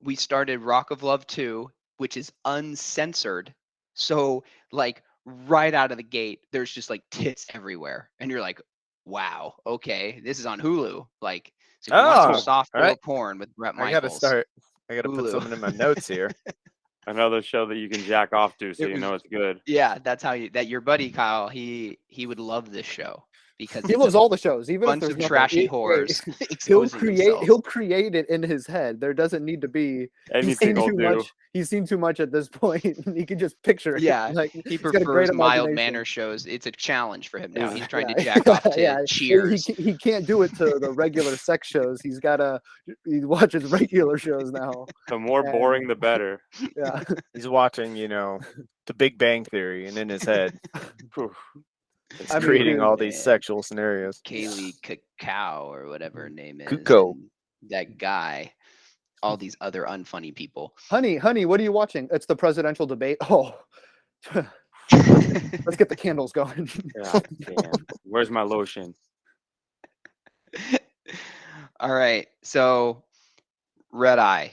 We started Rock of Love 2, which is uncensored. So like right out of the gate, there's just like tits everywhere. And you're like, wow, okay, this is on Hulu. Like, so if you want some Oh, soft all core right. porn with Bret I gotta Michaels, start. I gotta put Hulu. something in my notes here. Another show that you can jack off to, so It you was know it's good. yeah, that's how you that your buddy Kyle, he would love this show because He it's loves a all the shows, even if bunch there's of nothing. trashy whores He'll exposing create themselves. it in his head. There doesn't need to be. He's Anything seen will too do. much. He's seen too much at this point. He can just picture it. Yeah, Like he he's got a great prefers mild imagination. manner shows. It's a challenge for him now. He's- He's trying to Yeah, jack off to yeah. Cheers. He can't do it to the regular sex shows. He watches regular shows now. The more And- boring, the better. Yeah. He's watching, The Big Bang Theory, and in his head, Phew. it's I mean, creating dude, all these man. sexual scenarios. Kaylee Cacao or whatever her name is. Cuckoo. And that guy. All these other unfunny people. Honey, what are you watching? It's the presidential debate. Oh. Let's get the candles going. God damn. Where's my lotion? All right. So Red Eye.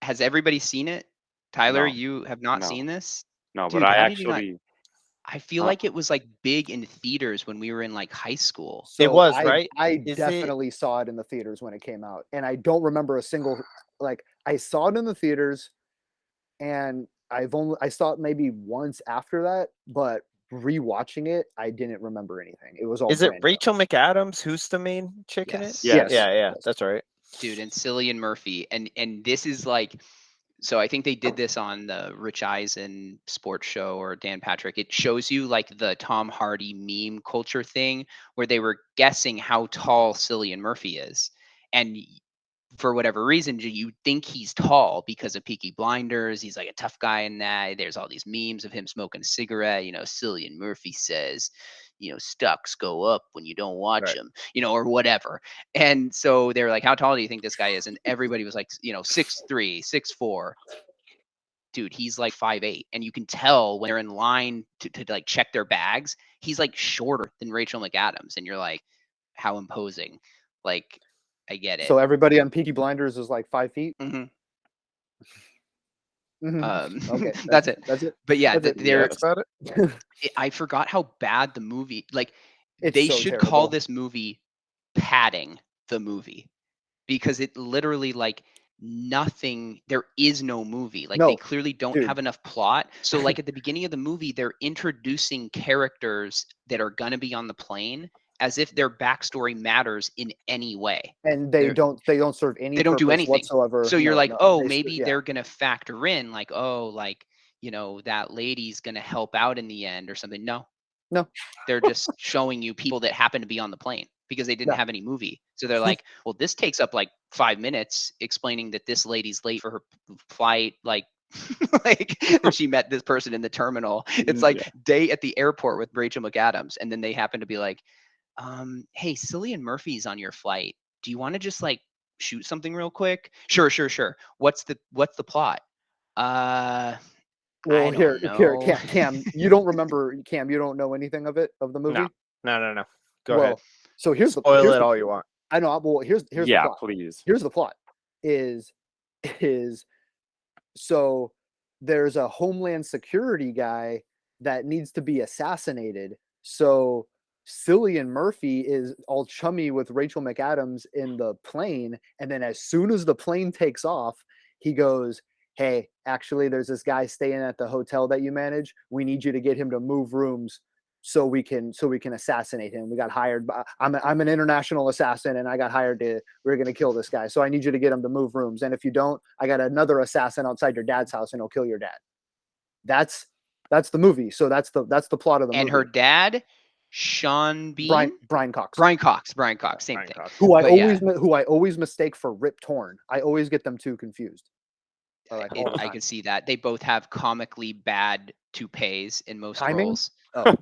Has everybody seen it? Tyler, No. you have not No. seen this? No, Dude, but I how did you not- actually. I feel like it was like big in theaters when we were in like high school. It was, I, right? I Is it- definitely saw it in the theaters when it came out, and I don't remember a single I saw it in the theaters, and I saw it maybe once after that, but rewatching it, I didn't remember anything. It was all. Is it brand new. Rachel McAdams who's the main chick in it? Yes. Yes. Yeah, Yes. that's right. Dude, and Cillian Murphy. And this is like, so I think they did this on the Rich Eisen sports show or Dan Patrick. It shows you like the Tom Hardy meme culture thing where they were guessing how tall Cillian Murphy is. And for whatever reason, you think he's tall because of Peaky Blinders. He's like a tough guy in that. There's all these memes of him smoking a cigarette. Cillian Murphy says, stocks go up when you don't watch Right. them, or whatever. And so they're like, how tall do you think this guy is? And everybody was like, 6'3", 6'4". Dude, he's like 5'8". And you can tell when they're in line to like check their bags, he's like shorter than Rachel McAdams. And you're like, how imposing. Like, I get it. So everybody on Peaky Blinders is like 5 feet. Mhm. Okay, That's it. That's it. But yeah, That's it. they're That's about it. I forgot how bad the movie. Like, It's they so should terrible. call this movie padding the movie, because it literally like nothing. There is no movie. Like, they No, clearly don't dude. have enough plot. So like at the beginning of the movie, they're introducing characters that are gonna be on the plane as if their backstory matters in any way. and they They're- don't serve any. They don't do purpose anything. whatsoever. So you're No, like, no, oh, they maybe yeah. they're gonna factor in like, oh, like, that lady's gonna help out in the end or something. No, they're just showing you people that happen to be on the plane because they didn't Yeah. have any movie. So they're like, well, this takes up like 5 minutes explaining that this lady's late for her flight, like like when she met this person in the terminal. It's like day at the airport with Rachel McAdams, and then they happen to be like, hey, Cillian Murphy's on your flight. Do you want to just like shoot something real quick? Sure. What's the plot? Well, I don't here, know. Cam, you don't remember. Cam, you don't know anything of the movie. No. Go well, ahead. So here's Spoil here's it the, all you want. I know. Well, here's the Yeah, plot. please. Here's the plot. Is so there's a Homeland Security guy that needs to be assassinated. So Cillian Murphy is all chummy with Rachel McAdams in the plane, and then as soon as the plane takes off, he goes, "Hey, actually, there's this guy staying at the hotel that you manage. We need you to get him to move rooms so we can assassinate him. We got hired by, I'm an international assassin, and I got hired we're going to kill this guy. So I need you to get him to move rooms. And if you don't, I got another assassin outside your dad's house, and he'll kill your dad." That's the movie. So that's the plot of the movie. And her dad, Sean Bean? Brian Cox. Brian Cox, same Brian thing. Cox. Who But yeah. I always mistake for Rip Torn. I always get them two confused. Like, all the I time. can see that. They both have comically bad toupees in most Timing? roles. Oh,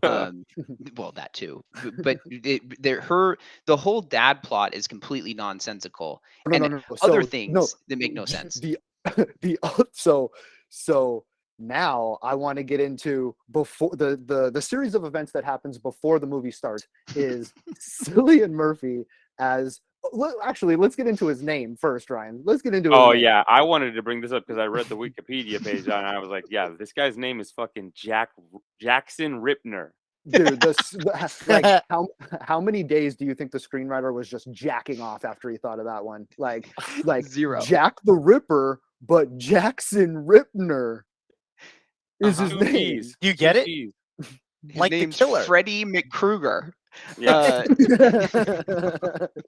Well, that too. But the whole dad plot is completely nonsensical. And other things that make no sense. So now I want to get into before the series of events that happens before the movie starts is Cillian Murphy as Actually, let's get into his name first, Ryan. Let's get into his Oh name. yeah, I wanted to bring this up because I read the Wikipedia page and I was like, yeah, this guy's name is fucking Jackson Ripner. Dude, like how many days do you think the screenwriter was just jacking off after he thought of that one? Like 0. Jack the Ripper, but Jackson Ripner is his Two name. P's. You get Two it? P's. His Like the name's killer. Freddie McKruger. Yeah, Uh,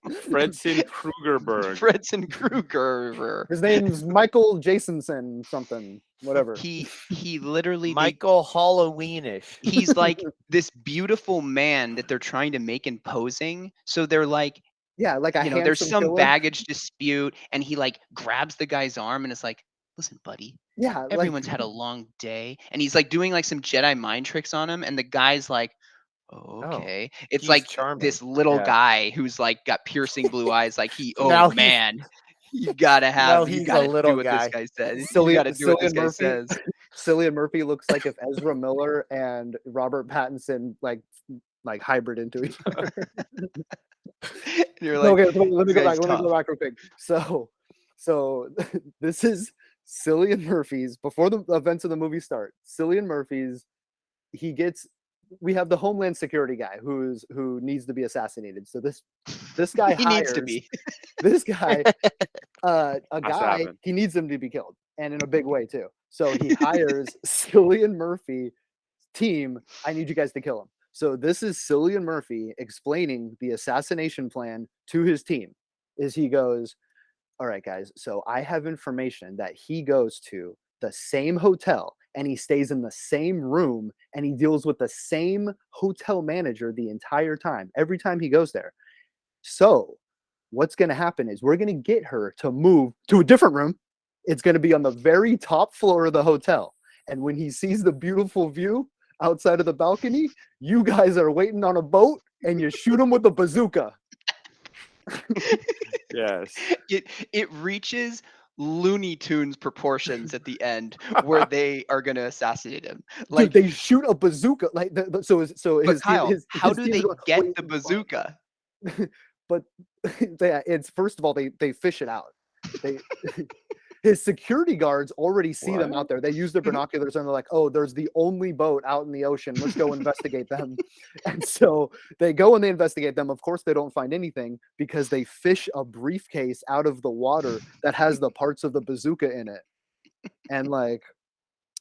Fredson Krugerberg. Fredson Krueger. His name's Michael Jasonson something, whatever. He literally Michael Halloweenish. he's like this beautiful man that they're trying to make imposing. So they're like, Yeah, like a there's handsome some killer. baggage dispute, and he like grabs the guy's arm and is like, listen, buddy, Yeah, like, everyone's had a long day. And he's like doing like some Jedi mind tricks on him, and the guy's like, okay. It's he's like charming. this little Yeah. guy who's like got piercing blue eyes, like Now oh he's- man, you gotta Now have you he's a gotta little do what guy. this guy says. You Cillian- gotta do what this Cillian guy Murphy. says. Cillian Murphy looks like if Ezra Miller and Robert Pattinson like hybrid into each other. And you're like, Okay, let me this go back. guy's Let me go tough. back real quick. So this is Cillian Murphy's before the events of the movie start. Cillian Murphy's we have the Homeland Security guy who needs to be assassinated. So this guy he hires needs to be. this guy a guy happen. he needs him to be killed, and in a big way too. So he hires Cillian Murphy team. I need you guys to kill him. So this is Cillian Murphy explaining the assassination plan to his team. He goes, all right, guys, so I have information that he goes to the same hotel and he stays in the same room and he deals with the same hotel manager the entire time, every time he goes there. So what's going to happen is we're going to get her to move to a different room. It's going to be on the very top floor of the hotel. And when he sees the beautiful view outside of the balcony, you guys are waiting on a boat and you shoot him with a bazooka. Yes. It reaches Looney Tunes proportions at the end where they are going to assassinate him. Like, Dude, they shoot a bazooka. Like but Kyle, how do team they is going, get "Wait, the bazooka? But yeah, it's first of all they fish it out. They his security guards already see them What? out there. They use their binoculars and they're like, "Oh, there's the only boat out in the ocean. Let's go investigate them." And so they go and they investigate them. Of course, they don't find anything because they fish a briefcase out of the water that has the parts of the bazooka in it. And like,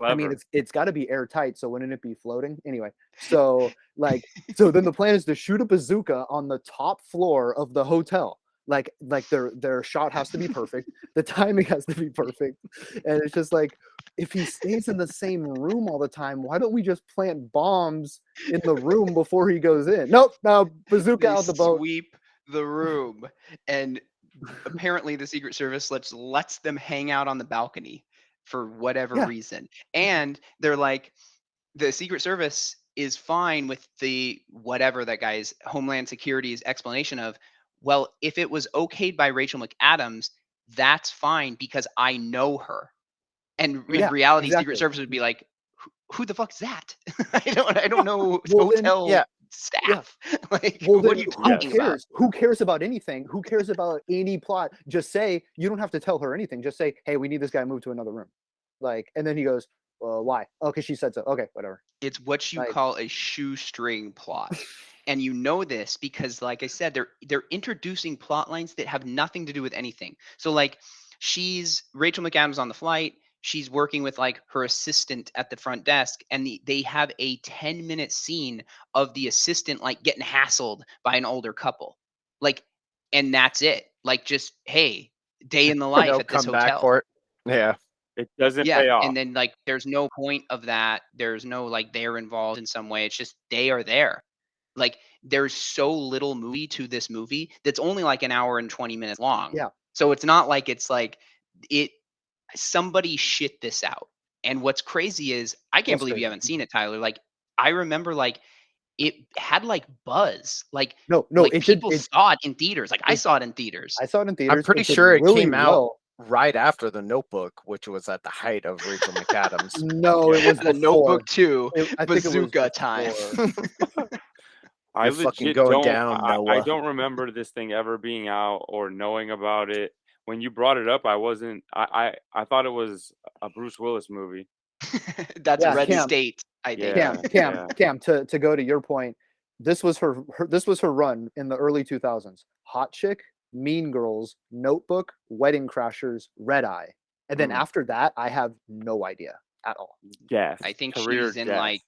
I mean, Clever. it's got to be airtight, so wouldn't it be floating anyway? So then the plan is to shoot a bazooka on the top floor of the hotel. Like their shot has to be perfect, the timing has to be perfect, and it's just like, if he stays in the same room all the time, why don't we just plant bombs in the room before he goes in? Nope, no bazooka They out the boat. sweep the room, and apparently the Secret Service lets them hang out on the balcony for whatever Yeah. reason. And they're like, the Secret Service is fine with the whatever that guy's Homeland Security's explanation of, well, if it was okayed by Rachel McAdams, that's fine because I know her. And in Yeah, reality, exactly. Secret Service would be like, who the fuck is that? I don't know Well, then- hotel yeah. staff. Like, Well, what are then you who talking about? cares? Who cares about anything? Who cares about any plot? Just say, you don't have to tell her anything. Just say, hey, we need this guy moved to another room. Like, and then he goes, why? Okay, she said so. Okay, whatever. It's what you Like- call a shoestring plot. And you know this because, like I said, they're introducing plot lines that have nothing to do with anything. So like, Rachel McAdams on the flight. She's working with like her assistant at the front desk, and they have a 10-minute scene of the assistant like getting hassled by an older couple. Like, and that's it. Like, just, hey, day in the life No at this comeback hotel. court. Yeah. It doesn't Yeah, pay off. and then like there's no point of that. There's no like they're involved in some way. It's just they are there. Like, there's so little movie to this movie that's only like an hour and 20 minutes long. Yeah. So it's not like it's like somebody shit this out. And what's crazy is I can't What's believe crazy? you haven't seen it, Tyler. Like, I remember like it had like buzz. Like No, like it did. people saw it in theaters. Like I it- saw it in theaters. I saw it in theaters. I'm pretty did sure it really came out well. right after The Notebook, which was at the height of Rachel McAdams. No, it was The before. Notebook 2, I think it was bazooka time. before. I You're fucking legit going don't. down, I Noah. don't remember this thing ever being out or knowing about it. When you brought it up, I wasn't. I thought it was a Bruce Willis movie. That's Yeah, Red Cam. State, I think. Cam, to go to your point, this was her run in the early 2000s. Hot Chick, Mean Girls, Notebook, Wedding Crashers, Red Eye. And then after that, I have no idea at all. Death. I think Career she's in death. like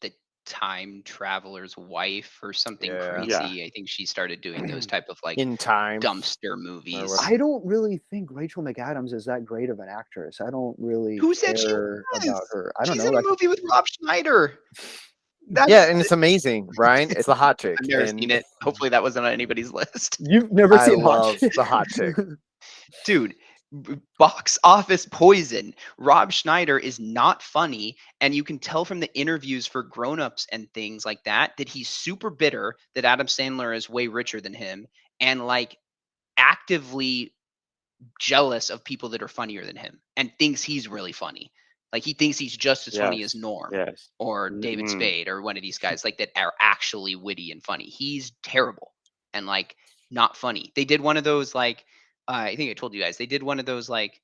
the Time Traveler's Wife or something Yeah. crazy. I think she started doing those type of like In time. dumpster movies. what- I don't really think Rachel McAdams is that great of an actress. I don't really Who said she care was? about her. I don't She's know. in a Like, movie with Rob Schneider. Yeah, and it's amazing, Ryan. It's the hot chick. I've never and seen it. Hopefully that wasn't on anybody's list. you've never I seen Hot love Chick? the hot chick. Dude, box office poison. Rob Schneider is not funny, and you can tell from the interviews for grown-ups and things like that he's super bitter that Adam Sandler is way richer than him, and like actively jealous of people that are funnier than him and thinks he's really funny. Like he thinks he's just as funny as Norm Yes. or David Mhm. Spade or one of these guys like that are actually witty and funny. He's terrible and like not funny. They did one of those like I think I told you guys they did one of those like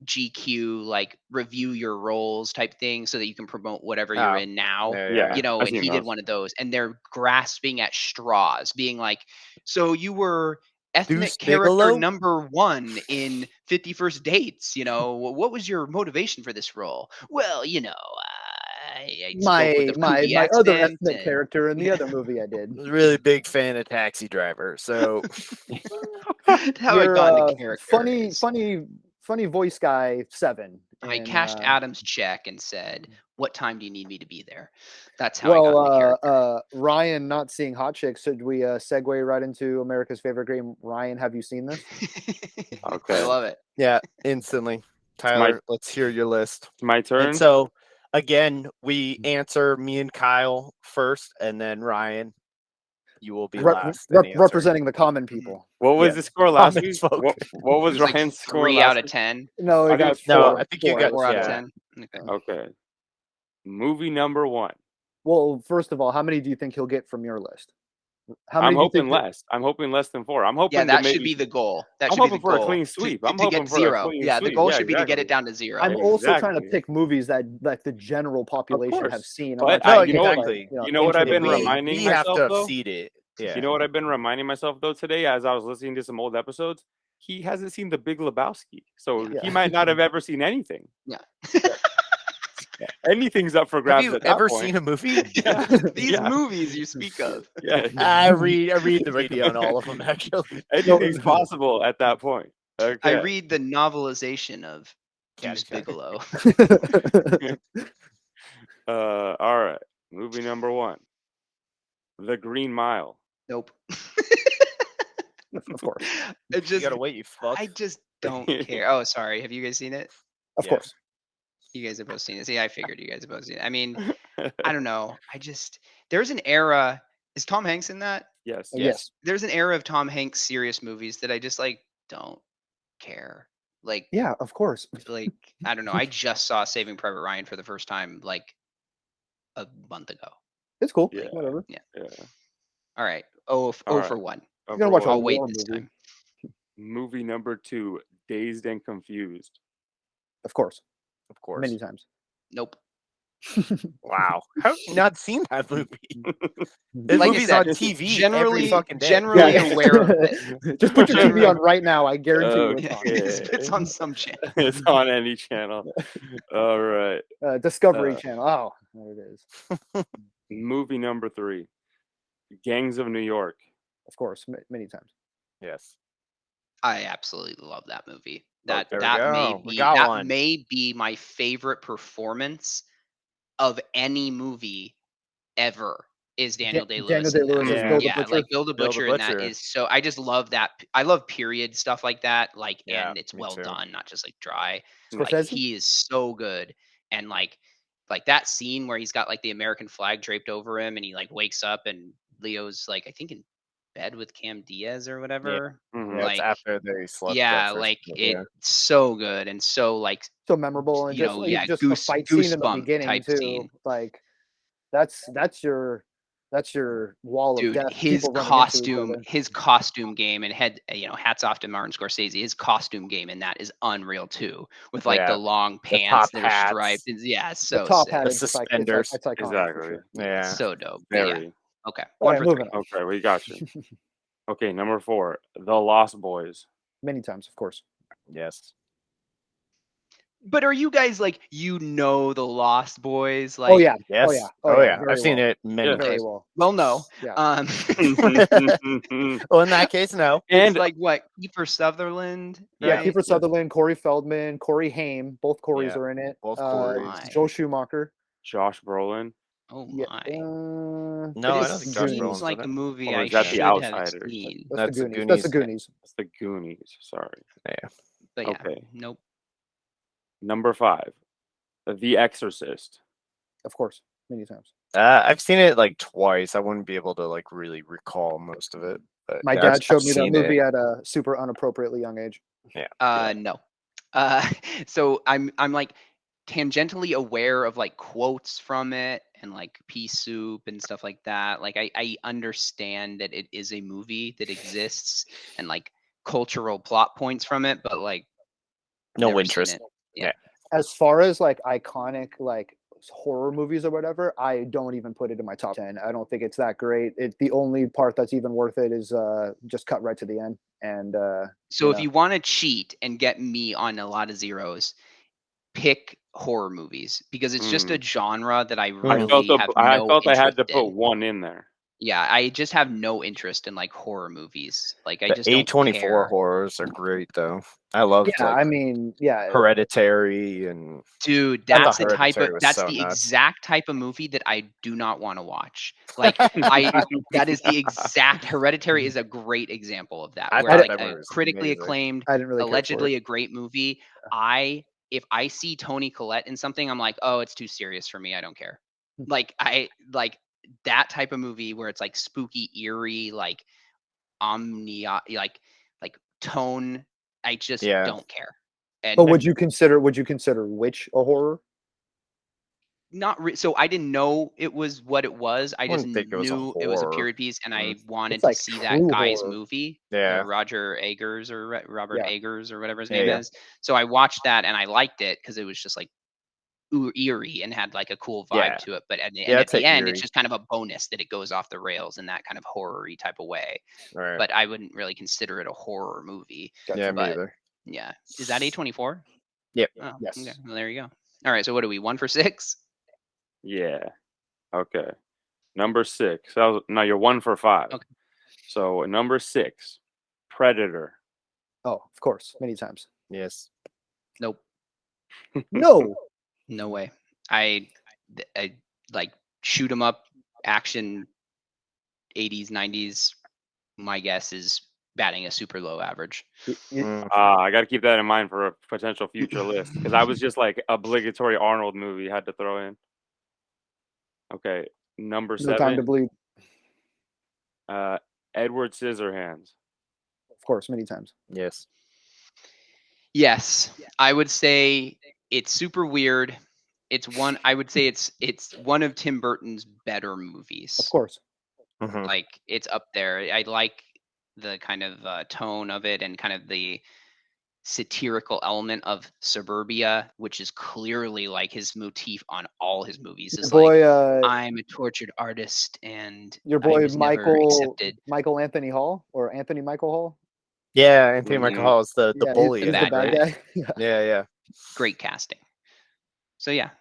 GQ like review your roles type thing so that you can promote whatever you're Oh, in now. Yeah. You know, I've and seen he did those. one of those, and they're grasping at straws, being like, "So you were ethnic Deuce character Bigelow? number 1 in 51st Dates. You know, what was your motivation for this role?" Well, you know, I spoke with a my Kobe other accent ethnic and- character in the other movie I did. I was a really big fan of Taxi Driver. So how You're I got into character. funny voice guy 7. I in, cashed Adam's check and said, "What time do you need me to be there?" That's how I got into character. Ryan not seeing Hot Chick. Should we segue right into America's favorite game? Ryan, have you seen this? Okay. I love it. yeah, instantly. Tyler, let's hear your list. My turn. And so again, we answer me and Kyle first, and then Ryan, you will be last. in answering. Representing the common people. What was yeah. the score last Common week? folk. What was It was Ryan's like score? 3 last out of week? 10. No, I I got think- No, four. I think you got 4 out of yeah. 10. Okay. Okay. Movie number 1. Well, first of all, how many do you think he'll get from your list? How I'm many do you hoping think less. I'm hoping less than 4. I'm hoping Yeah, that to should maybe, be the goal. That I'm should be the hoping for a goal. clean sweep. I'm to hoping get for a 0. clean Yeah, the sweep. goal Yeah, should be to get it exactly. down to 0. I'm also trying to Exactly. pick movies that the general population have course. seen. But I'm I- not you know trying what- to, exactly. You know what I've into been the weeds. reminding We have myself, to though? seed it. Yeah. You know what I've been reminding myself though today as I was listening to some old episodes? He hasn't seen The Big Lebowski, so Yeah. he might not have ever seen anything. Yeah. Anything's up for Have grabs you at that ever point. seen a movie? Yeah. These Yeah. movies you speak of. Yeah, I read the radio on all of them actually. anything's possible at that point. Okay. I read the novelization of Caddy Deuce Check. Bigelow. All right. Movie number 1, The Green Mile. Nope. Of course, It You just, gotta wait, you fuck. I just don't care. Oh, sorry. Have you guys seen it? of Yeah. course. You guys have both seen it. See, I figured you guys have both seen it. I mean, I don't know. There's an era. Is Tom Hanks in that? Yes. Yes. There's an era of Tom Hanks serious movies that I just like don't care. Like, Yeah, of course. like I don't know. I just saw Saving Private Ryan for the first time like a month ago. It's cool. Yeah. Whatever. Yeah. All right. Oh, All right. for 1. You're gonna watch a I'll wait war this movie. time. Movie number 2, Dazed and Confused. Of course. Of course. Many times. Nope. Wow. How have you not seen that movie? This Like I movie's said, on TV generally- every fucking day. generally Yeah. aware of it. Just put your TV on right now. I guarantee you it's on. Okay. It's on some channel. It's on any channel. All right. Discovery Uh, Channel. Oh, there it is. Movie number 3, Gangs of New York. Of course, many times. Yes. I absolutely love that movie. there we go. We got one. May be my favorite performance of any movie ever is Daniel Day-Lewis. Daniel in that. Day-Lewis is Yeah, Bill the Butcher. like Bill the Bill the Butcher, and that Butcher. is so. I just love that. I love period stuff like that. Like, Yeah, and it's me well too. done, not just like dry. Like, Scorsese? he is so good, and like that scene where he's got like the American flag draped over him, and he like wakes up, and Leo's like I think in bed with Cam Diaz or whatever. Mhm. Yeah, Like, it's after they slept. yeah, that first like night, it's yeah. so good and so like So memorable and You just know, like, yeah, just a fight scene in the goosebump beginning type too. scene. Like that's your That's your wall of Dude, death. his people running into each other. costume game, and hats off to Martin Scorsese. His costume game in that is unreal too, with like the long The pants top that are hats. striped. Yeah, it's The so top sick. hat The is just like suspenders. it's iconic. Exactly. For sure. Yeah. So dope. But yeah. Very. Okay. All One right, for moving three. on. Okay, we got you. Okay, number 4, The Lost Boys. Many times, of course. Yes. But are you guys like the Lost Boys? Like, Oh yeah. Yes. Oh yeah. Oh yeah. very I've seen well. it many Yeah. Very times. well. well, no. Yeah. Well, in that case, no. It's And like what? Kiefer Sutherland? Yeah, Right? Kiefer Sutherland, Corey Feldman, Corey Haim, both Corys Yeah, are in it. both Corys. My. Joe Schumacher. Josh Brolin. Oh Yeah. my. No, I This don't think Josh seems Brolin's like in a it. movie Or I is that The should have Outsiders? seen. That's That's the the Goonies. That's the Goonies. Goonies. It's the Goonies. Sorry. But yeah, Okay. nope. Number 5, The Exorcist. Of course, many times. I've seen it like twice. I wouldn't be able to like really recall most of it. But My yeah, dad I've showed me that seen movie it. at a super unappropriately young age. No. So I'm like tangentially aware of like quotes from it and like pea soup and stuff like that. Like I understand that it is a movie that exists and like cultural plot points from it, but like No never seen interest. it. As far as like iconic like horror movies or whatever, I don't even put it in my top 10. I don't think it's that great. The only part that's even worth it is just cut right to the end. And So if you want to cheat and get me on a lot of zeros, pick horror movies because it's just a genre that I I really have I no felt I had interest to put in. one in there. Yeah, I just have no interest in like horror movies. Like I The just don't A24 care. horrors are great though. I love yeah, like I mean, yeah, Hereditary and Dude, I thought that's the type of Hereditary was that's so the nuts. exact type of movie that I do not want to watch. Like that is the exact Hereditary is a great example of that. I Where thought like that a movie was critically amazing. acclaimed, I didn't really care for allegedly it. a great movie. If I see Toni Collette in something, I'm like, oh, it's too serious for me. I don't care. Like I like that type of movie where it's like spooky, eerie, like like tone. I just Yeah. don't care. And But would you consider Witch a horror? so I didn't know it was what it was. I just Wouldn't think it was a knew it was a horror. period piece, and I wanted It's to like see that true guy's horror. movie. Yeah. Roger Eggers or Robert Yeah. Eggers or whatever his Yeah, name yeah. is. So I watched that and I liked it because it was just like eerie and had like a cool vibe Yeah. to it. But at the Yeah, it's end, eerie. it's just kind of a bonus that it goes off the rails in that kind of horror-y type of way. Right. But I wouldn't really consider it a horror movie. yeah, me but- either. Yeah, is that A24? Yep. Oh, Yes. Okay. Well, there you go. All right. So what are we? 1 for 6? Yeah. Okay. Number 6. No, you're 1 for 5. Okay. So number 6, Predator. Oh, of course, many times. Yes. Nope. No, No way. I like shoot 'em up action 80s, 90s. My guess is batting a super low average. I got to keep that in mind for a potential future list because I was just like obligatory Arnold movie had to throw in. Okay, number No Time to 7, Bleed. Edward Scissorhands. Of course, many times. Yes. Yes, I would say it's super weird. I would say it's one of Tim Burton's better movies. Of course. Mhm. Like it's up there. I like the kind of tone of it and kind of the satirical element of suburbia, which is clearly like his motif on all his movies. Your Is boy, like I'm a tortured artist and your I boy was never accepted. Michael Anthony Hall or Anthony Michael Hall. Yeah, Anthony Mhm. Michael Hall is the Yeah, bully. he's in the it, bad bad right? guy. Yeah, Yeah, yeah. Great casting. So yeah,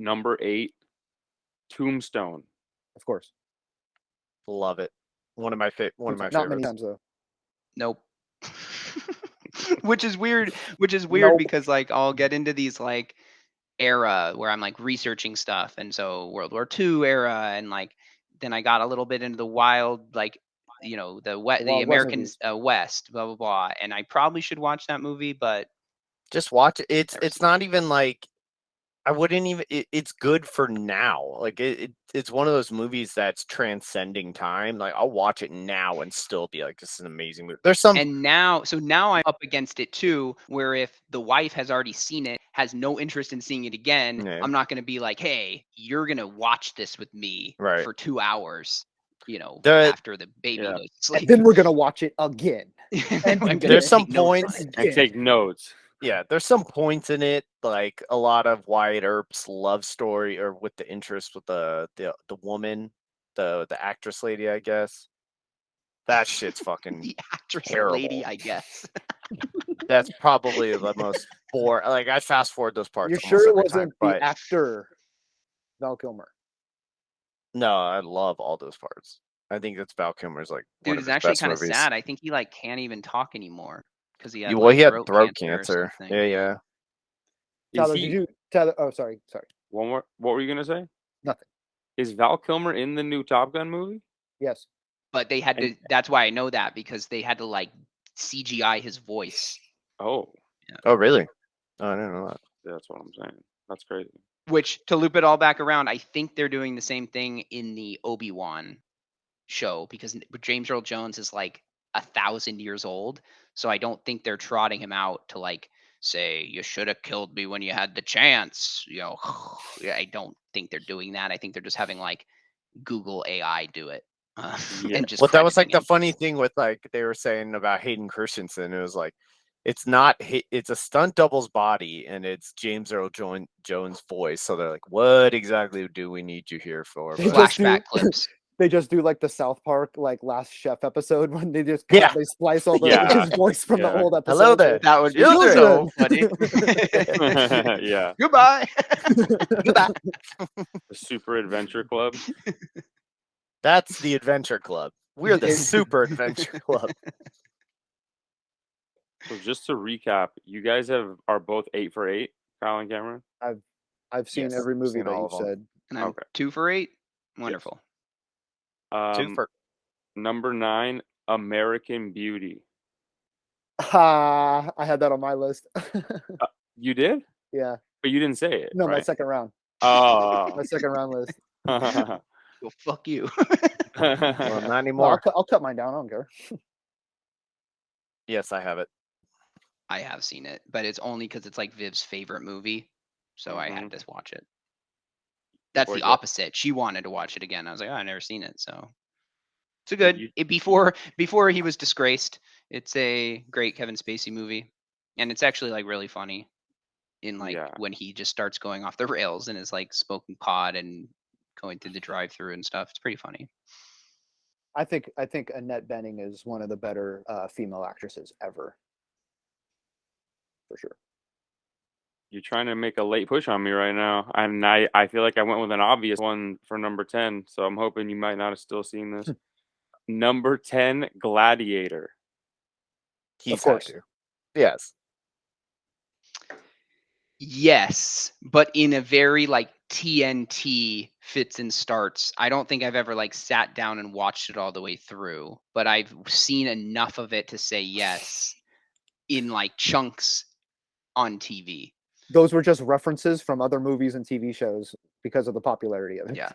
Number 8, Tombstone. of course. Love it. One of my Not many favorites. times though. nope. Which is weird. Nope. Because like I'll get into these like era where I'm like researching stuff, and so World War II era, and like then I got a little bit into the wild like the Wild West American movies. West, blah blah blah, and I probably should watch that movie, but Just watch it. Never It's not even like I wouldn't even. It's good for now. Like it's one of those movies that's transcending time. Like I'll watch it now and still be like, this is an amazing movie. There's some. And now I'm up against it too, where if the wife has already seen it, has no interest in seeing it again, Yeah. I'm not going to be like, hey, you're going to watch this with me Right. for 2 hours, after the baby Yeah. goes to sleep. And then we're gonna watch it again. And I'm gonna There's some take notes on points. it. And take notes. Yeah, there's some points in it, like a lot of Wyatt Earp's love story, or with the interest with the woman, the actress lady, I guess. That shit's fucking The actress terrible. lady, I guess. That's probably the most boring. Like I fast forward those parts. You're almost sure it every wasn't time, the but actor Val Kilmer? no, I love all those parts. I think that's Val Kilmer's like one Dude, of it's his actually best kind of movies. sad. I think he can't even talk anymore because he had Well, he had throat throat cancer. Or cancer. something. Yeah. Tyler, Is he, did you? Tyler, oh, sorry. one more? What were you gonna say? Nothing. Is Val Kilmer in the new Top Gun movie? Yes. But they had to. And- That's why I know that, because they had to like CGI his voice. Oh, Oh, really? Oh, I didn't know that. that's what I'm saying. That's crazy. Which, to loop it all back around, I think they're doing the same thing in the Obi-Wan show, because James Earl Jones is like 1,000 years old. So I don't think they're trotting him out to like say, you should have killed me when you had the chance. I don't think they're doing that. I think they're just having like Google AI do it. Yeah. And just Well, that was like crediting the funny thing with like they were saying about Hayden Christensen. It was like it's not it's a stunt double's body and it's James Earl Jones' voice. So they're like, what exactly do we need you here for? They him. But- just do- Flashback clips. They just do like the South Park like Last Chef episode when they just Yeah. they splice all the Yeah. his voice from the Yeah. old episode. Hello there. That would be Children. so funny. Yeah. Goodbye. Goodbye. The Super Adventure Club. That's the Adventure Club. We're the Super Adventure Club. So just to recap, you guys are both 8 for 8, Kyle and Cameron. I've seen Yes, every movie seen that all you of 'em. said. And I'm Okay. 2 for 8. Wonderful. Two for Number 9, American Beauty. I had that on my list. You did, Yeah. but you didn't say it. No, my right? second round. Oh. My second round list. Well, fuck you. well, not No, anymore. I'll cut mine down. I don't care. Yes, I have it. I have seen it, but it's only because it's like Viv's favorite movie, so I had to watch it. That's Or the the- opposite. She wanted to watch it again. I was like, oh, I've never seen it, so it's a good. You- Before he was disgraced, it's a great Kevin Spacey movie, and it's actually like really funny. In like Yeah. when he just starts going off the rails and is like smoking pot and going through the drive-through and stuff. It's pretty funny. I think Annette Bening is one of the better female actresses ever. For sure. You're trying to make a late push on me right now, and I feel like I went with an obvious one for number 10. So I'm hoping you might not have still seen this. Number 10, Gladiator. He's course. had to. Yes. Yes, but in a very like TNT fits and starts. I don't think I've ever like sat down and watched it all the way through, but I've seen enough of it to say yes in like chunks on TV. Those were just references from other movies and TV shows because of the popularity of it. Yeah.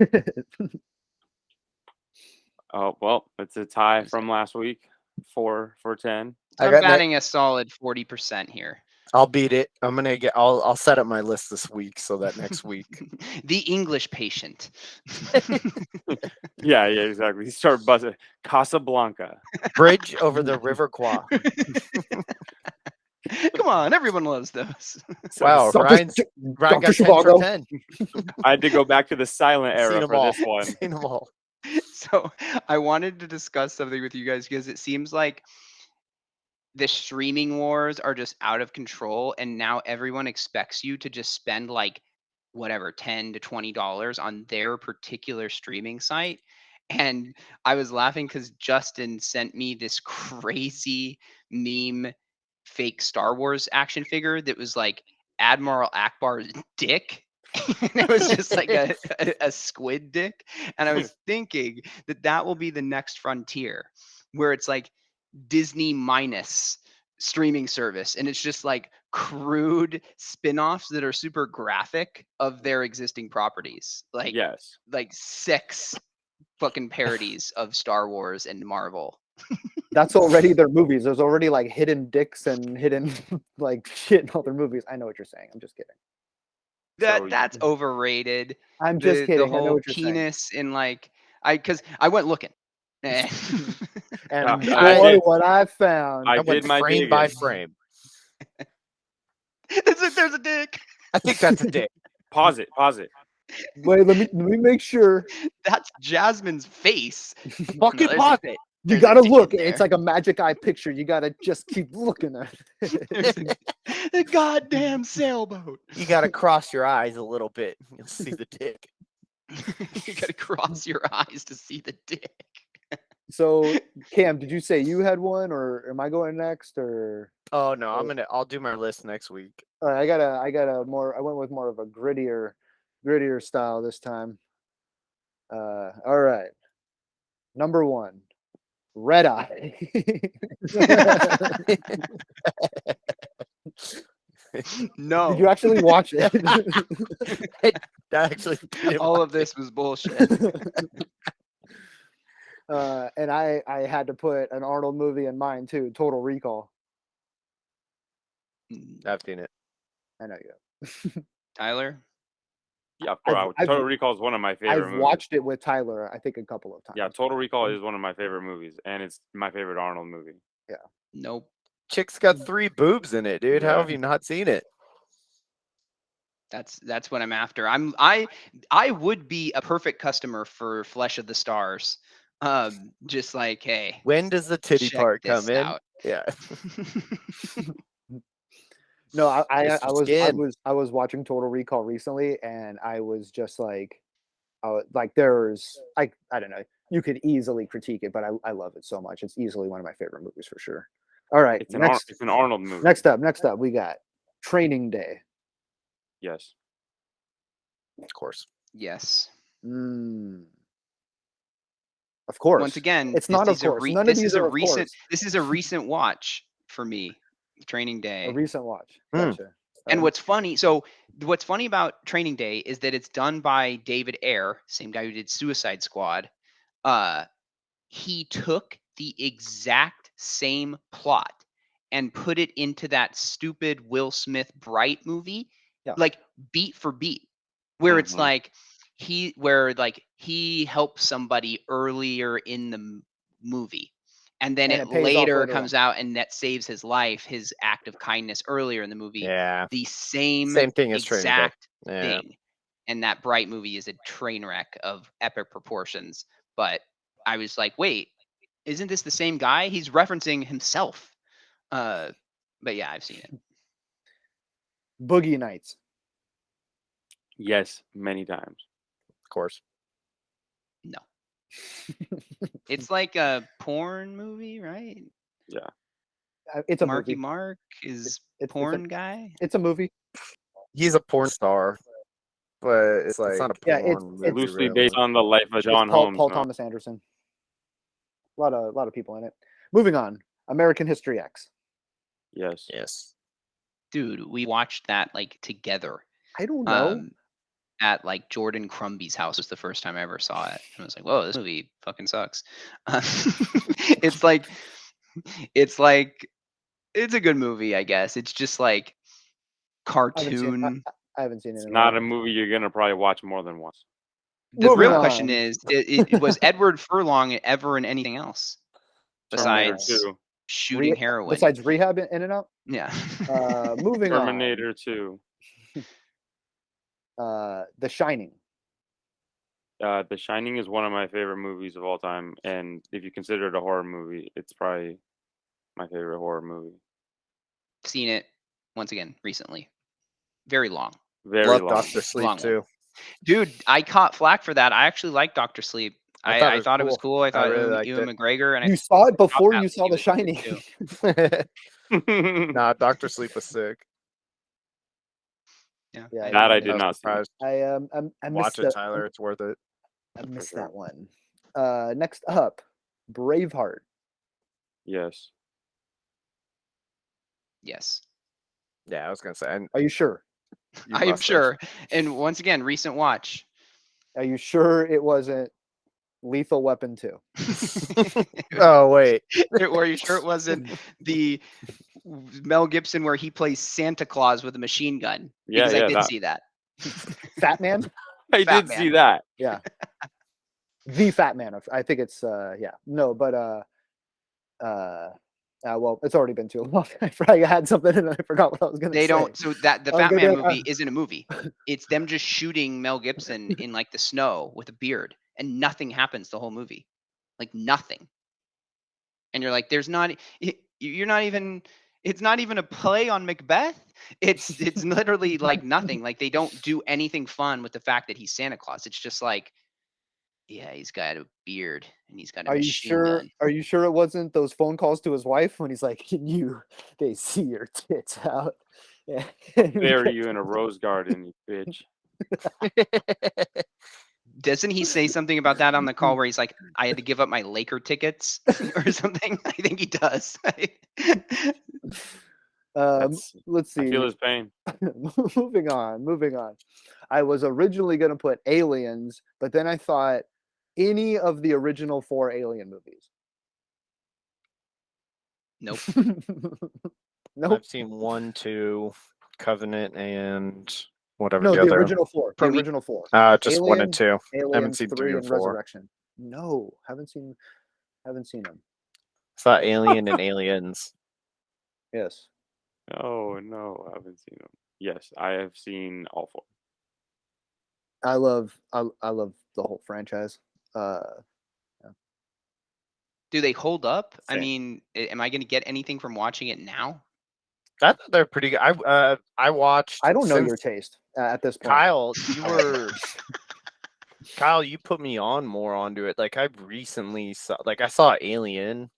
Oh well, it's a tie from last week, 4 for 10. So I I'm got batting a solid 40% here. I'll beat it. I'll set up my list this week so that next week. The English Patient. Yeah, exactly. Start buzzing. Casablanca. Bridge over the River Kwai. Come on, everyone loves those. So Wow, Ryan got 10 Zhivago. for 10. I had to go back to the silent Seen era 'em for all. this one. Seen 'em all. So I wanted to discuss something with you guys because it seems like the streaming wars are just out of control, and now everyone expects you to just spend like whatever $10 to $20 on their particular streaming site. And I was laughing because Justin sent me this crazy meme fake Star Wars action figure that was like Admiral Akbar's dick. And it was just like a squid dick. And I was thinking that will be the next frontier, where it's like Disney minus streaming service, and it's just like crude spin-offs that are super graphic of their existing properties, Yes. like 6 fucking parodies of Star Wars and Marvel. That's already their movies. There's already like hidden dicks and hidden like shit in all their movies. I know what you're saying. I'm just kidding. That's overrated. I'm just The kidding. I know whole what you're saying. penis in like because I went looking. And I boy, did- what I found. I I went did my frame by digging. frame. There's a dick. I think that's a dick. Pause it. Wait, let me make sure. That's Jasmine's face. Fucking there's a- pause it. You There's a gotta dick look. in there. It's like a magic eye picture. You gotta just keep looking at it. There's a goddamn sailboat. You gotta cross your eyes a little bit. You'll see the dick. You gotta cross your eyes to see the dick. So, Cam, did you say you had one, or am I going next? Or Oh no, I'll do my list next week. all right, I got a more. I went with more of a grittier style this time. All right. Number 1, Red Eye. No. Did you actually watch it? Actually, All of this was bullshit. And I had to put an Arnold movie in mine too. Total Recall. I've seen it. I know you. Tyler? Yeah, I've- Total Recall is one of my favorite I've movies. watched it with Tyler, I think, a couple of times. Yeah, Total Recall is one of my favorite movies, and it's my favorite Arnold movie. Nope. Chick's got 3 boobs in it, dude. How Yeah. have you not seen it? That's what I'm after. I would be a perfect customer for Flesh of the Stars. Just like, hey, When does the titty check part this come in? out. Yeah. No, I Mr. was watching Total Recall recently, and I was just like, there's I don't know. You could easily critique it, but I love it so much. It's easily one of my favorite movies for sure. All right, It's an Arnold movie. next up, we got Training Day. Yes. Of course. Yes. Of course. Once again, it's not of course. None of these are of course. This is a recent watch for me. Training Day. A recent watch. Hmm. Gotcha. And what's funny about Training Day is that it's done by David Ayer, same guy who did Suicide Squad. He took the exact same plot and put it into that stupid Will Smith Bright movie, Yeah. like beat for beat, where it's Mhm. like he helps somebody earlier in the movie. And then And it it pays off later later comes out and that saves his life, his act of kindness earlier in the movie. Yeah. The same Same thing as Training Day. exact Yeah. thing. And that Bright movie is a train wreck of epic proportions. But I was like, wait, isn't this the same guy? He's referencing himself. But yeah, I've seen it. Boogie Nights. Yes, many times. Of course. No. It's like a porn movie, right? Yeah. It's a Marky movie. Mark is It's porn guy. It's a movie. He's a porn star, but it's like not a Yeah, porn it's movie, Loosely really. based on the life of It's John Paul Holmes. no? Thomas Anderson. A lot of people in it. Moving on. American History X. Yes. Yes. Dude, we watched that like together. I don't know. At like Jordan Crumby's house was the first time I ever saw it. And I was like, whoa, this movie fucking sucks. It's a good movie, I guess. It's just like cartoon. I haven't seen it. It's in a not while. a movie you're gonna probably watch more than once. The Moving real on. question is, was Edward Furlong ever in anything else Terminator besides 2. shooting heroin? Besides Rehab In and Out. Yeah. Moving Terminator 2. on. The Shining. The Shining is one of my favorite movies of all time, and if you consider it a horror movie, it's probably my favorite horror movie. Seen it once again recently. Very long. Very Love long. Doctor Sleep Long one. too. Dude, I caught flack for that. I actually like Dr. Sleep. I I thought thought it it was was cool. I thought really liked Ewan it. McGregor and You saw it before that you saw The movie was Shining. good too. Nah, Doctor Sleep was sick. Yeah. Yeah, That I I did was not see. surprised. I Watch missed it, that. Tyler. It's worth it. I missed sure. that one. Next up, Braveheart. Yes. Yes. Yeah, I was gonna say. And Are you sure? you I am must have. sure. And once again, recent watch. Are you sure it wasn't Lethal Weapon 2? Oh wait. Are you sure it wasn't the Mel Gibson where he plays Santa Claus with a machine gun? Yeah, Because I yeah, did that. see that. Fat Man? I Fat did Man. see that. Yeah. The Fat Man. I think it's yeah. No, but well, it's already been too long. I had something and I forgot what I was gonna They say. don't. So that the I was Fat gonna Man be like, movie isn't a movie. It's them just shooting Mel Gibson in like the snow with a beard, and nothing happens the whole movie, like nothing. And you're like, there's not. You're not even. It's not even a play on Macbeth. It's literally like nothing. Like they don't do anything fun with the fact that he's Santa Claus. It's just like, yeah, he's got a beard and he's got a Are you machine sure? gun. Are you sure it wasn't those phone calls to his wife when he's like, "Can they see your tits out?" Yeah. Bury you in a rose garden, you bitch. Doesn't he say something about that on the call where he's like, I had to give up my Laker tickets or something? I think he does. That's. Let's I feel see. his pain. Moving on. I was originally going to put Aliens, but then I thought any of the original 4 Alien movies. Nope. Nope. I've seen 1, 2, Covenant, and whatever No, the the other. original 4. The Promet- original 4. Just 1 and 2. Aliens, haven't seen 3 and and 4. Resurrection. No, haven't seen them. I saw Alien and Aliens. Yes. Oh no, I haven't seen him. Yes, I have seen all 4. I love the whole franchise. Do they hold up? I Same. mean, am I going to get anything from watching it now? I thought they're pretty good. I watched. I don't know since your taste at this point. Kyle, Kyle, you put me on more onto it. Like I recently saw, I saw Alien,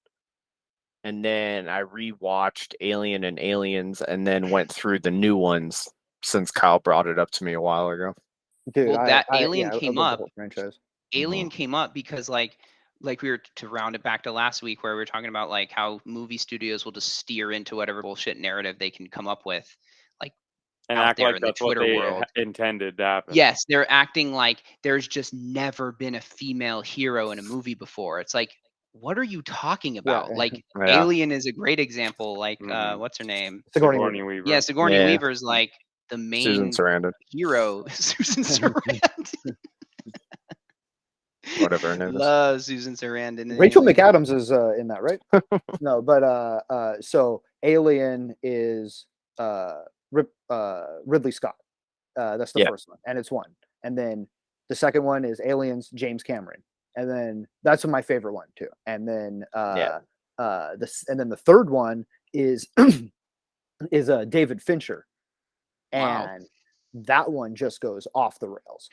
and then I rewatched Alien and Aliens, and then went through the new ones since Kyle brought it up to me a while ago. Dude, Well, that I Alien love came the up. whole franchise. Alien came up because like we were to round it back to last week where we were talking about like how movie studios will just steer into whatever bullshit narrative they can come up with, like And out act there like in the that's what Twitter they world. intended to happen. Yes, they're acting like there's just never been a female hero in a movie before. It's like, what are you talking about? Yeah. Like Yeah. Alien is a great example. Like Mhm. what's her name? Sigourney Weaver. Yeah, Sigourney Yeah. Weaver's like the Susan main Sarandon, hero. Susan Sarandon. whatever her name is. Love Susan Sarandon. in Rachel Alien. McAdams is in that, right? No, but so Alien is Ridley Scott. That's the Yeah. first one, and it's 1. And then the second one is Aliens, James Cameron, and then that's my favorite one too. And then the third one is is David Fincher, Wow. and that one just goes off the rails.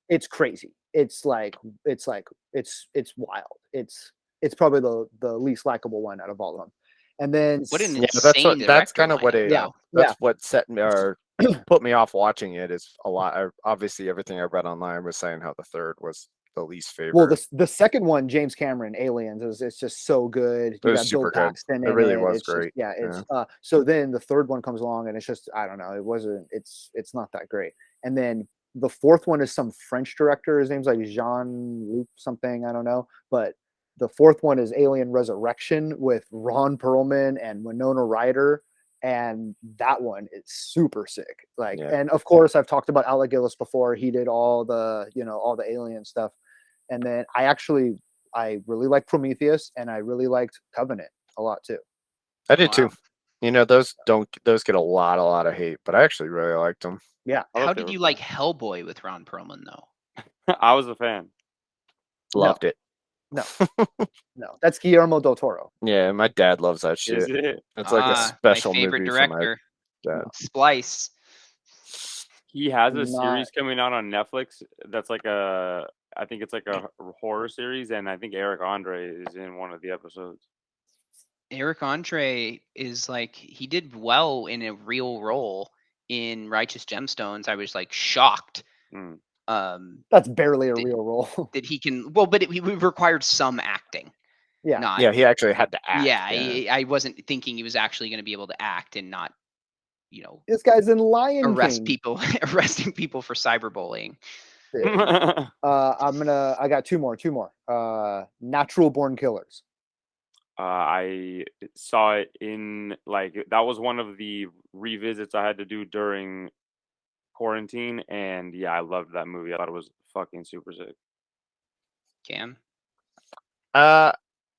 It's crazy. It's wild. It's probably the least likable one out of all of them. And then What an Yeah, insane that's director kind of what lineup, though. that's what set me or put me off watching it. Is a lot. Obviously, everything I read online was saying how the third was the least favorite. Well, the second one, James Cameron, Aliens, it's just so good. You was got Bill super good. Paxton It in really it. was It's just, great. it's so then the third one comes along and it's just I don't know. It's not that great. And then the fourth one is some French director. His name's like Jean-Luc something. I don't know. But the fourth one is Alien Resurrection with Ron Perlman and Winona Ryder. And that one is super sick. Like, Yeah. and of course, I've talked about Alec Gillis before. He did all the Alien stuff. And then I really liked Prometheus, and I really liked Covenant a lot too. I did too. Wow. You know, those get a lot of hate, but I actually really liked them. Yeah. I How thought they did were you cool. like Hellboy with Ron Perlman though? I was a fan. Loved it. No, that's Guillermo del Toro. Yeah, my dad loves that Is shit. it? It's like a My special favorite movie director, for my dad. Splice. He has a Not- series coming out on Netflix that's like I think it's like a horror series, and I think Eric Andre is in one of the episodes. Eric Andre is like he did well in a real role in Righteous Gemstones. I was like shocked. Mm. That's barely a real role. That he can but he required some acting. Yeah. not. Yeah, he actually had to act. Yeah, I wasn't thinking he was actually going to be able to act and not, This guy's in Lion arresting King. people for cyberbullying. Yeah. I got two more. Natural Born Killers. I saw it in that was one of the revisits I had to do during quarantine, and yeah, I loved that movie. I thought it was fucking super sick. Cam?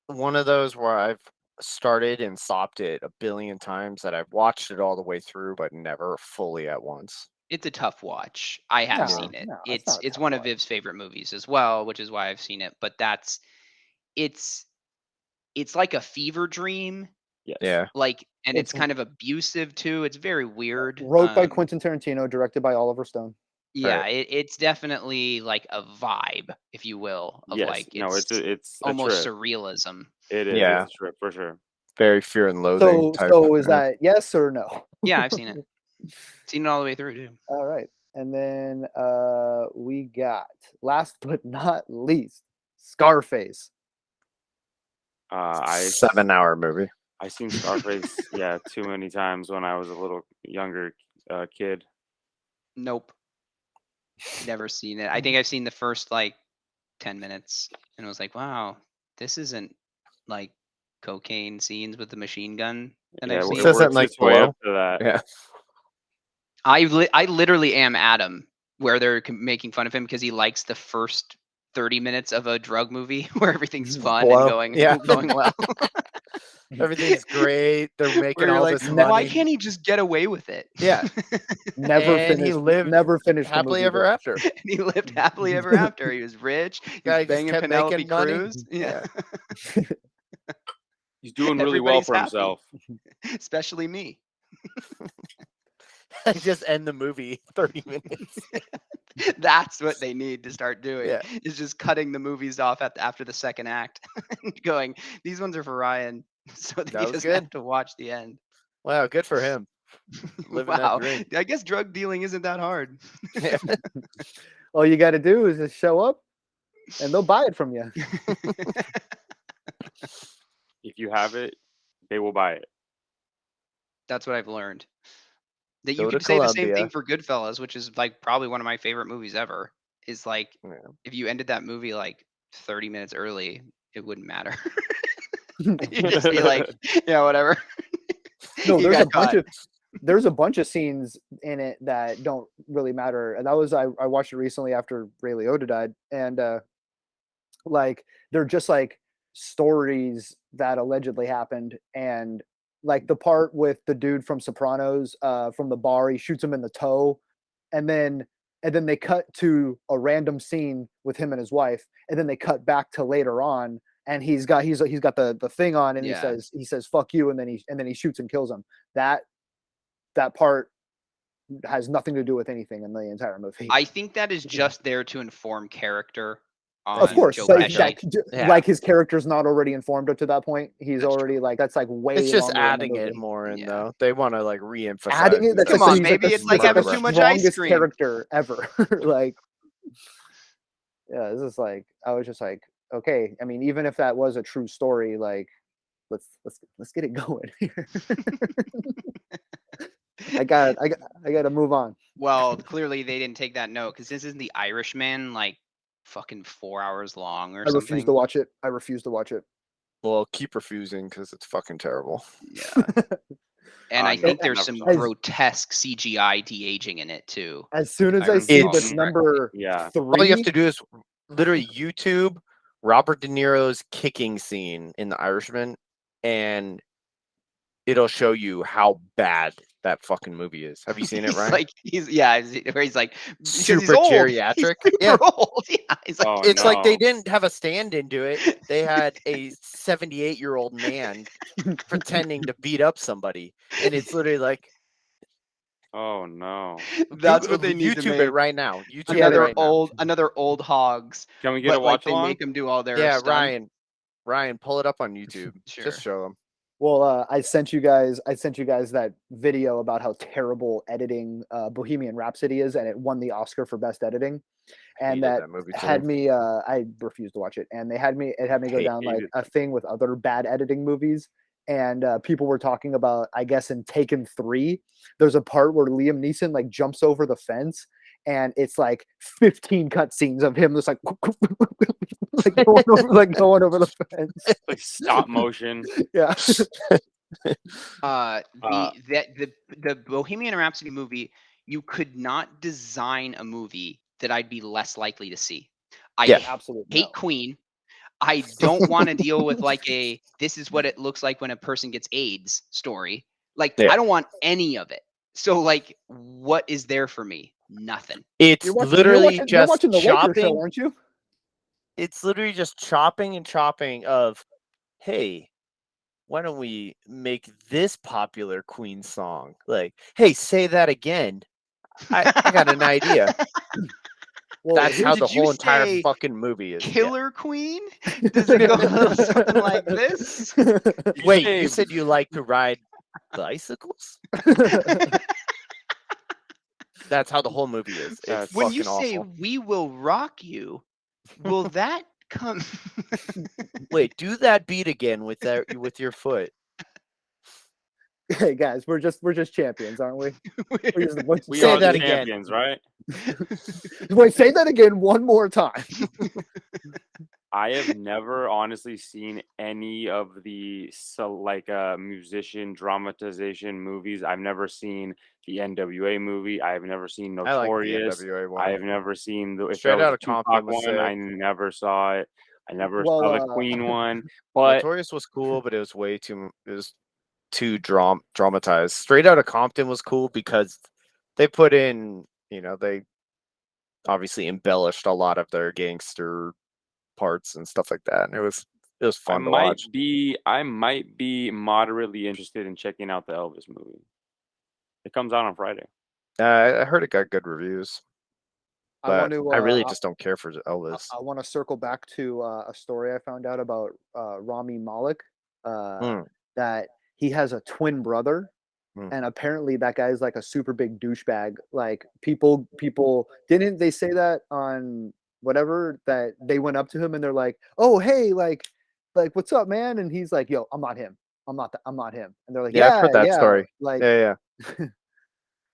One of those where I've started and stopped it a billion times that I've watched it all the way through, but never fully at once. It's a tough watch. I have No, seen it. no, it's not a It's tough one of watch. Viv's favorite movies as well, which is why I've seen it. But it's like a fever dream. Yes. Yeah. And it's It's- kind of abusive too. It's very weird. Wrote by Quentin Tarantino, directed by Oliver Stone. Yeah, Right. it's definitely like a vibe, if you will, of Yes. No, it's a almost trip. surrealism. It is. Yeah. It's a trip for sure. Very Fear and Loathing type. So is that yes or no? Yeah, I've seen it. Seen it all the way through too. All right. And then we got last but not least, Scarface. I 7-hour movie. I seen Scarface too many times when I was a little younger kid. Nope. Never seen it. I think I've seen the first 10 minutes and was like, wow, this isn't like cocaine scenes with the machine gun that I've Well, seen. it This isn't works like its way Blow? up to that. Yeah. I literally am Adam, where they're making fun of him because he likes the first 30 minutes of a drug movie where everything's fun Blow. and going Yeah. going well. Everything's great. They're Where making you're all like, this money. why can't he just get away with it? Yeah. Never And he finished. lived Never finished. the happily movie, ever but- after. And he lived happily ever after. He was rich. He Guy was just banging kept Penelope making money. Cruz. Yeah. He's doing really well Everybody's for happy. himself. Especially me. Just end the movie 30 minutes. That's what they need to start doing. Yeah. Is just cutting the movies off after the second act and going, these ones are for Ryan, so that That he was doesn't good. have to watch the end. Wow, good for him. Living Wow. that dream. I guess drug dealing isn't that hard. Yeah. All you got to do is just show up, and they'll buy it from you. If you have it, they will buy it. That's what I've learned. That you Go to could say the same Columbia. thing for Goodfellas, which is probably one of my favorite movies ever. Is Yeah. if you ended that movie 30 minutes early, it wouldn't matter. You'd just be like, yeah, whatever. No, You there's got a bunch caught. of there's a bunch of scenes in it that don't really matter. And that was I watched it recently after Ray Liotta died, and they're just stories that allegedly happened, and the part with the dude from Sopranos, from the bar, he shoots him in the toe, and then they cut to a random scene with him and his wife, and then they cut back to later on, and he's got the thing on, and Yeah. he says fuck you, and then he shoots and kills him. That part has nothing to do with anything in the entire movie. I think that is just there to inform character. Of On course, Joe but Pesci. Yeah. his character's not already informed up to that point. He's That's already that's way. It's just longer in the adding it movie. more in Yeah. though. They want to re-emphasize. Adding it. That's Come like on, he's maybe the it's like having murderer. too much ice strongest cream. character ever. Yeah, this is I was just okay. I mean, even if that was a true story, let's get it going here. I got to move on. Well, clearly they didn't take that note because this isn't the Irishman fucking 4 hours long or I something. refuse to watch it. I refuse to watch it. Well, keep refusing because it's fucking terrible. Yeah. And I think there's never some saw it. grotesque CGI de-aging in it too. As soon as I I see remember the correctly. number Yeah. 3, All you have to do is literally YouTube Robert De Niro's kicking scene in The Irishman, and it'll show you how bad that fucking movie is. Have you seen it, He's Ryan? where he's because Super he's old. geriatric. He's super Yeah. old. Yeah, he's like, Oh, It's like they no. didn't have a stand-in to it. They had a 78-year-old man pretending to beat up somebody, and it's literally like Oh no. that's what they need YouTube to it make. right now. YouTube it Another right now. another old hogs. Can we get But a watch they along? make them do all their Yeah, stunts. Ryan, pull it up on YouTube. Sure. Just show them. Well, I sent you guys that video about how terrible editing Bohemian Rhapsody is, and it won the Oscar for best editing. And Hated that that movie too. had me I refused to watch it, and it had me go down like Hated a thing with other bad editing movies. And people were talking about, I guess in Taken 3, there's a part where Liam Neeson like jumps over the fence, and it's like 15 cutscenes of him just like going over the fence. Like stop motion. Yeah. The Bohemian Rhapsody movie, you could not design a movie that I'd be less likely to see. I Yeah. Absolutely hate Queen. I don't want to deal with like this is what it looks like when a person gets AIDS story. Like Yeah. I don't want any of it. So like, what is there for me? Nothing. It's literally you're just watching the Lakers chopping. show, aren't you? It's literally just chopping and chopping of, hey, why don't we make this popular Queen song? Like, hey, say that again. I got an idea. Well, That's how the did you whole entire say fucking movie is. Killer Queen? Does it go something like this? Wait, you said you like to ride bicycles? That's how the whole movie is. It's When you fucking say awful. "we will rock you," will that come? Wait, do that beat again with your foot. Hey guys, we're just champions, aren't we? We Say are that the again. champions, right? Wait, say that again one more time. I have never honestly seen any of the musician dramatization movies. I've never seen the NWA movie. I have never seen I like the Notorious. NWA one. I have never seen the Straight Outta Tupac Compton was one. I sick. never saw it. I never Well, saw the Queen one. But Notorious was cool, but it was way too. It was too dramatized. Straight Outta Compton was cool because they put in, they obviously embellished a lot of their gangster parts and stuff like that, and it was fun to watch. I might be moderately interested in checking out the Elvis movie. It comes out on Friday. I heard it got good reviews, but I really I just don't care for Elvis. I want to circle back to a story I found out about Rami Malek, that he has a twin brother, and apparently that guy's like a super big douchebag. Like people didn't they say that on whatever, that they went up to him and they're like, "Oh, hey, like what's up, man?" And he's like, "Yo, I'm not him. I'm not him." And they're like, I've heard that story. Like, yeah.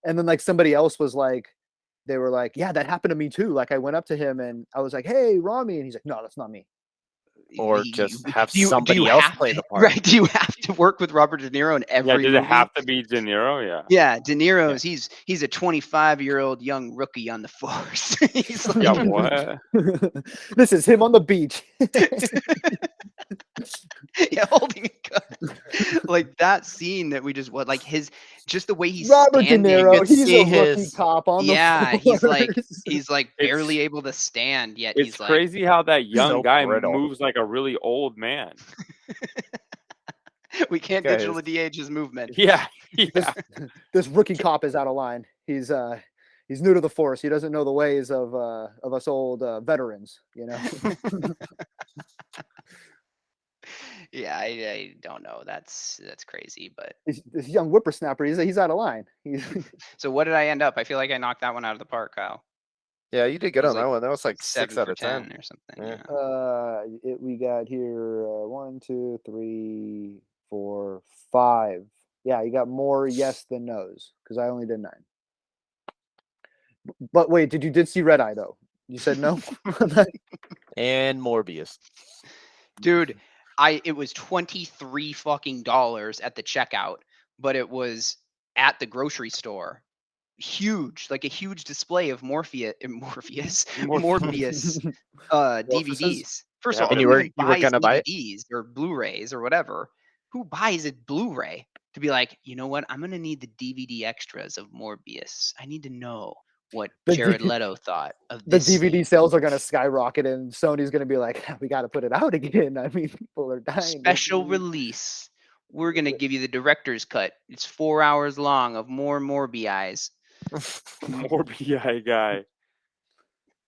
And then like somebody else was like, they were like, "Yeah, that happened to me too. Like I went up to him and I was like, 'Hey, Rami,' and he's like, 'No, that's not me.'" Or just have do you somebody else have play to- the part. Right? Do you have to work with Robert De Niro in every Yeah, does movie? it have to be De Niro? Yeah. Yeah, De Niro's he's a 25-year-old young rookie on the force. He's like, Yeah, what? This is him on the beach. yeah, holding a gun. Like that scene that we just just the way he's Robert De standing. Niro, could he's see a rookie his- cop on the he's like barely It's- able to stand yet. It's He's like, crazy how that young so guy brittle. moves like a really old man. we can't Guy digitally de-age his movement. Yeah. This rookie cop is out of line. He's new to the force. He doesn't know the ways of us old veterans, Yeah, I don't know. That's crazy, but This young whippersnapper, he's out of line. so what did I end up? I feel like I knocked that one out of the park, Kyle. Yeah, you did good It was on that one. That was like 7 6 out for of 10. or something. Yeah. Yeah. We got here 1, 2, 3, 4, 5. Yeah, you got more yes than no's because I only did 9. But wait, you did see Red Eye though? You said no. And Morbius. Dude, it was $23 fucking at the checkout, but it was at the grocery store. Huge, like a huge display of Morbius DVDs. First of all, And who you were even buys gonna buy it? DVDs or Blu-rays or whatever? Who buys a Blu-ray to be like, you know what? I'm gonna need the DVD extras of Morbius. I need to know what The Jared D- Leto thought of The this. DVD sales are going to skyrocket, and Sony's going to be like, "We got to put it out again." I mean, people are dying. Special release. We're gonna give you the director's cut. It's 4 hours long of more Morbius. Morbi guy.